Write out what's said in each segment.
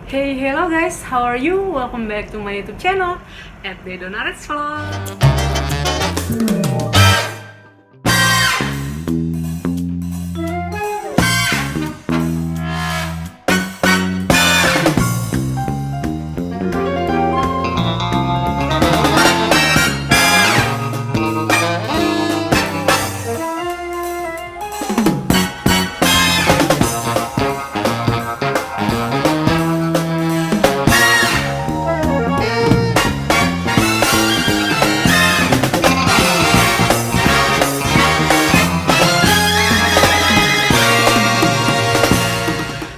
Hey, hello guys, how are you? Welcome back to my YouTube channel at The Donares Vlog.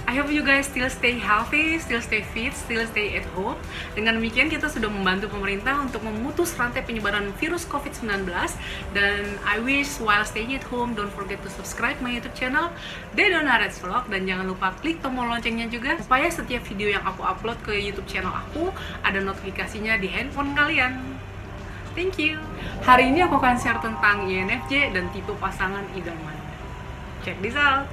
I hope you guys still stay healthy, still stay fit, still stay at home. Dengan demikian kita sudah membantu pemerintah untuk memutus rantai penyebaran virus COVID-19. Dan I wish while staying at home, don't forget to subscribe my YouTube channel The Donares Vlog. Dan jangan lupa klik tombol loncengnya juga, supaya setiap video yang aku upload ke YouTube channel aku ada notifikasinya di handphone kalian. Thank you. Hari ini aku akan share tentang INFJ dan tipe pasangan idaman. Check this out.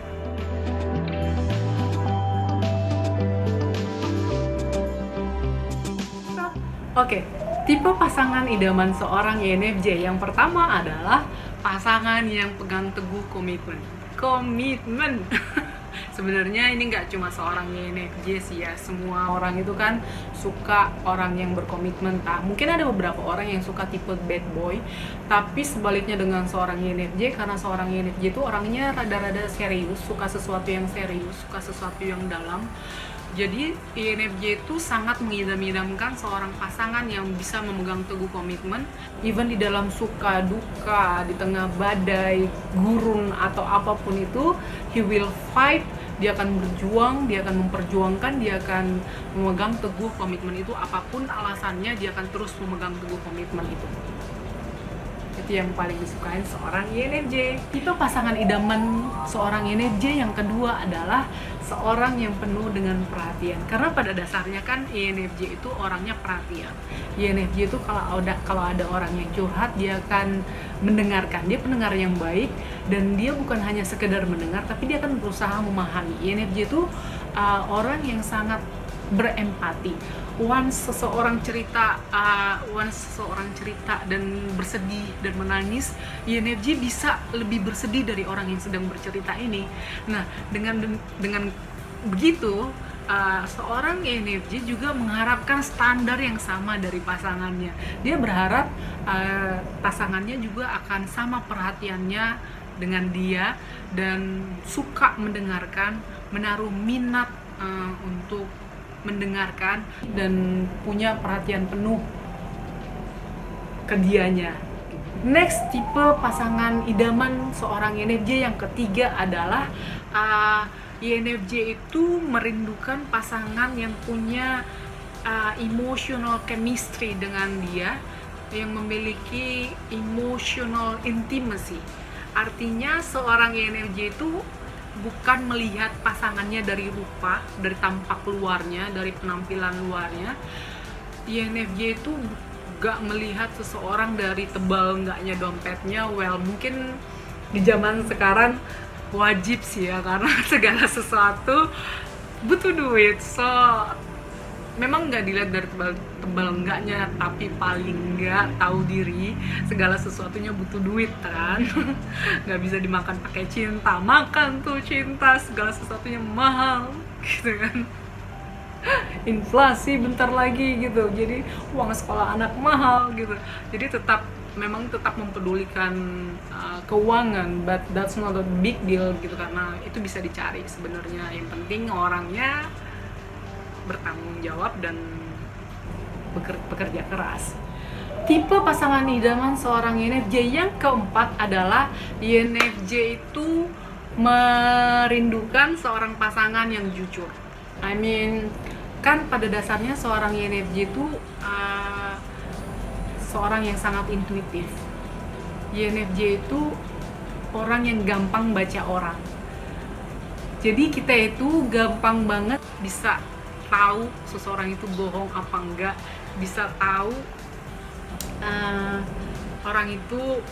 Oke, tipe pasangan idaman seorang INFJ yang pertama adalah pasangan yang pegang teguh komitmen. Komitmen. Sebenarnya ini nggak cuma seorang INFJ sih ya, semua orang itu kan suka orang yang berkomitmen. Mungkin ada beberapa orang yang suka tipe bad boy, tapi sebaliknya dengan seorang INFJ, karena seorang INFJ itu orangnya rada-rada serius, suka sesuatu yang serius, suka sesuatu yang dalam. Jadi INFJ itu sangat mengidam-idamkan seorang pasangan yang bisa memegang teguh komitmen, even di dalam suka duka, di tengah badai, gurun atau apapun itu, he will fight. Dia akan berjuang, dia akan memperjuangkan, dia akan memegang teguh komitmen itu, apapun alasannya dia akan terus memegang teguh komitmen itu. Itu yang paling disukain seorang INFJ. Tipe pasangan idaman seorang INFJ yang kedua adalah seorang yang penuh dengan perhatian. Karena pada dasarnya kan INFJ itu orangnya perhatian. INFJ itu kalau ada orang yang curhat, dia akan mendengarkan. Dia pendengar yang baik, dan dia bukan hanya sekedar mendengar, tapi dia akan berusaha memahami. INFJ itu orang yang sangat berempati. Once seseorang cerita dan bersedih dan menangis, INFJ bisa lebih bersedih dari orang yang sedang bercerita ini. Nah, dengan begitu, seorang INFJ juga mengharapkan standar yang sama dari pasangannya. Dia berharap pasangannya juga akan sama perhatiannya dengan dia, dan suka mendengarkan, menaruh minat untuk mendengarkan, dan punya perhatian penuh ke dianya. Next, tipe pasangan idaman seorang INFJ yang ketiga adalah INFJ itu merindukan pasangan yang punya emotional chemistry dengan dia, yang memiliki emotional intimacy. Artinya seorang INFJ itu bukan melihat pasangannya dari rupa, dari tampak luarnya, dari penampilan luarnya. INFJ itu gak melihat seseorang dari tebal enggaknya dompetnya. Well, mungkin di zaman sekarang wajib sih ya, karena segala sesuatu butuh duit. So, memang nggak dilihat dari tebal enggaknya, tapi paling nggak tahu diri, segala sesuatunya butuh duit kan. Nggak bisa dimakan pakai cinta, makan tuh cinta, segala sesuatunya mahal gitu kan. Inflasi bentar lagi gitu, jadi uang sekolah anak mahal gitu. Jadi memang tetap mempedulikan keuangan, but that's not a big deal gitu, karena itu bisa dicari sebenarnya. Yang penting orangnya bertanggung jawab dan bekerja keras. Tipe pasangan idaman seorang INFJ yang keempat adalah INFJ itu merindukan seorang pasangan yang jujur. I mean, kan pada dasarnya seorang INFJ itu seorang yang sangat intuitif. INFJ itu orang yang gampang baca orang. Jadi kita itu gampang banget bisa tahu seseorang itu bohong apa enggak, bisa tahu orang itu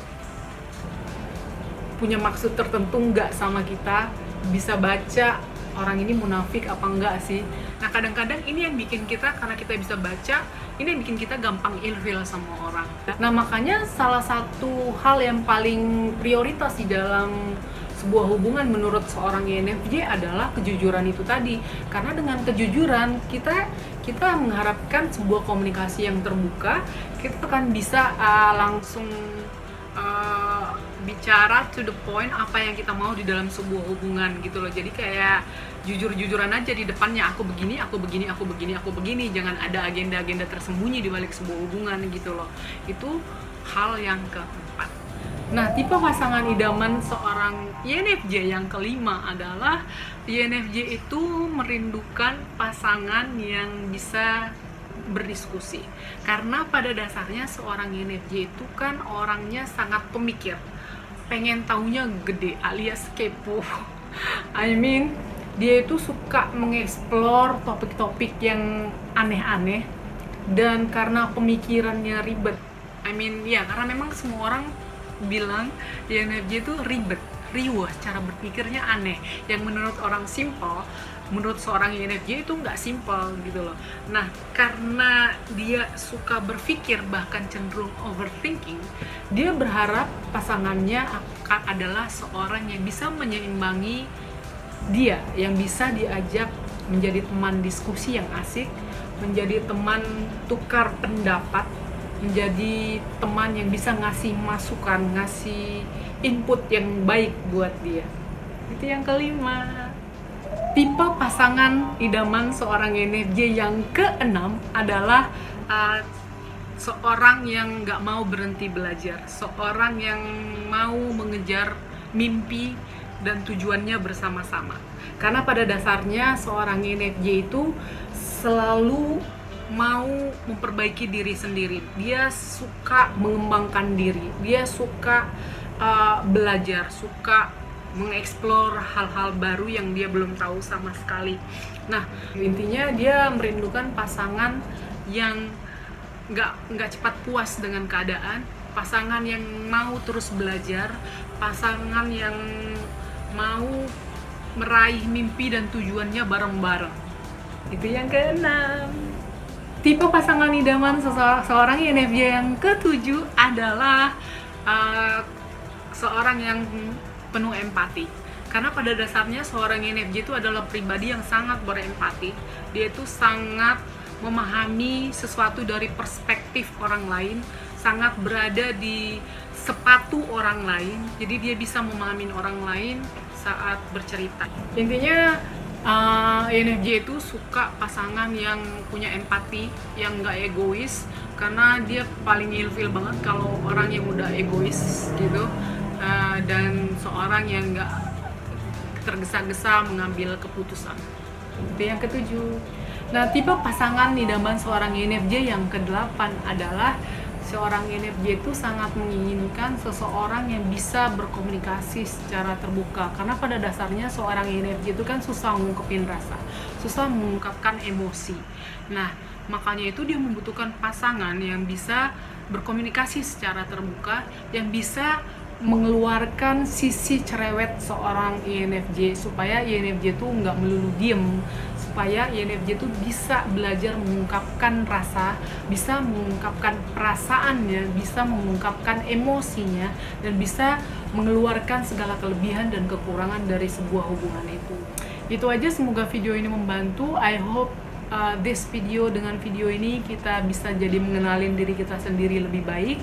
punya maksud tertentu enggak sama kita, bisa baca orang ini munafik apa enggak sih. Nah kadang-kadang ini yang bikin kita, karena kita bisa baca, ini yang bikin kita gampang ilfil sama orang. Nah makanya salah satu hal yang paling prioritas di dalam sebuah hubungan menurut seorang INFJ adalah kejujuran itu tadi. Karena dengan kejujuran kita mengharapkan sebuah komunikasi yang terbuka, kita akan bisa langsung bicara to the point apa yang kita mau di dalam sebuah hubungan gitu loh. Jadi kayak jujur-jujuran aja di depannya, aku begini, aku begini, aku begini, aku begini. Jangan ada agenda-agenda tersembunyi di balik sebuah hubungan gitu loh. Itu hal yang keempat. Nah, tipe pasangan idaman seorang INFJ yang kelima adalah INFJ itu merindukan pasangan yang bisa berdiskusi. Karena pada dasarnya seorang INFJ itu kan orangnya sangat pemikir, pengen taunya gede alias kepo. I mean, dia itu suka mengeksplor topik-topik yang aneh-aneh, dan karena pemikirannya ribet. I mean, ya karena memang semua orang bilang INFJ itu ribet, riweh, cara berpikirnya aneh. Yang menurut orang simple, menurut seorang INFJ itu nggak simple gitu loh. Nah, karena dia suka berpikir, bahkan cenderung overthinking, dia berharap pasangannya adalah seorang yang bisa menyeimbangi dia, yang bisa diajak menjadi teman diskusi yang asik, menjadi teman tukar pendapat, menjadi teman yang bisa ngasih masukan, ngasih input yang baik buat dia. Itu yang kelima. Tipe pasangan idaman seorang INFJ yang keenam adalah seorang yang nggak mau berhenti belajar, seorang yang mau mengejar mimpi dan tujuannya bersama-sama. Karena pada dasarnya seorang INFJ itu selalu mau memperbaiki diri sendiri. Dia suka mengembangkan diri, dia suka belajar, suka mengeksplor hal-hal baru yang dia belum tahu sama sekali. Nah, intinya dia merindukan pasangan yang nggak cepat puas dengan keadaan, pasangan yang mau terus belajar, pasangan yang mau meraih mimpi dan tujuannya bareng-bareng. Itu yang keenam. Tipe pasangan idaman seorang INFJ yang ketujuh adalah seorang yang penuh empati. Karena pada dasarnya seorang INFJ itu adalah pribadi yang sangat berempati. Dia itu sangat memahami sesuatu dari perspektif orang lain, sangat berada di sepatu orang lain. Jadi dia bisa memahami orang lain saat bercerita. Intinya INFJ itu suka pasangan yang punya empati, yang nggak egois. Karena dia paling ilfil banget kalau orang yang udah egois gitu. Dan seorang yang nggak tergesa-gesa mengambil keputusan. Itu yang ketujuh. Nah, tipe pasangan idaman seorang INFJ yang kedelapan adalah seorang INFJ itu sangat menginginkan seseorang yang bisa berkomunikasi secara terbuka. Karena pada dasarnya seorang INFJ itu kan susah mengungkapin rasa, susah mengungkapkan emosi. Nah, makanya itu dia membutuhkan pasangan yang bisa berkomunikasi secara terbuka, yang bisa mengeluarkan sisi cerewet seorang INFJ, supaya INFJ itu nggak melulu diem, supaya INFJ itu bisa belajar mengungkapkan rasa, bisa mengungkapkan perasaannya, bisa mengungkapkan emosinya, dan bisa mengeluarkan segala kelebihan dan kekurangan dari sebuah hubungan itu. Itu aja, semoga video ini membantu. I hope this video, dengan video ini kita bisa jadi mengenalin diri kita sendiri lebih baik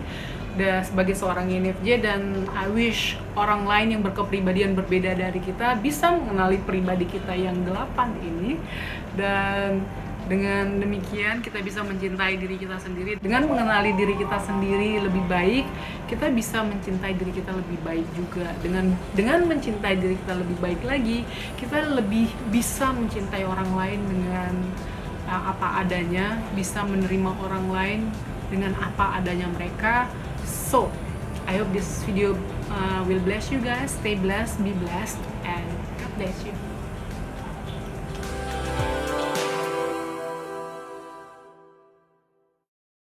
sebagai seorang INFJ, dan I wish orang lain yang berkepribadian berbeda dari kita bisa mengenali pribadi kita yang 8 ini, dan dengan demikian kita bisa mencintai diri kita sendiri. Dengan mengenali diri kita sendiri lebih baik, kita bisa mencintai diri kita lebih baik juga. Dengan mencintai diri kita lebih baik lagi, kita lebih bisa mencintai orang lain dengan apa adanya, bisa menerima orang lain dengan apa adanya mereka. So, I hope this video will bless you guys. Stay blessed, be blessed, and God bless you.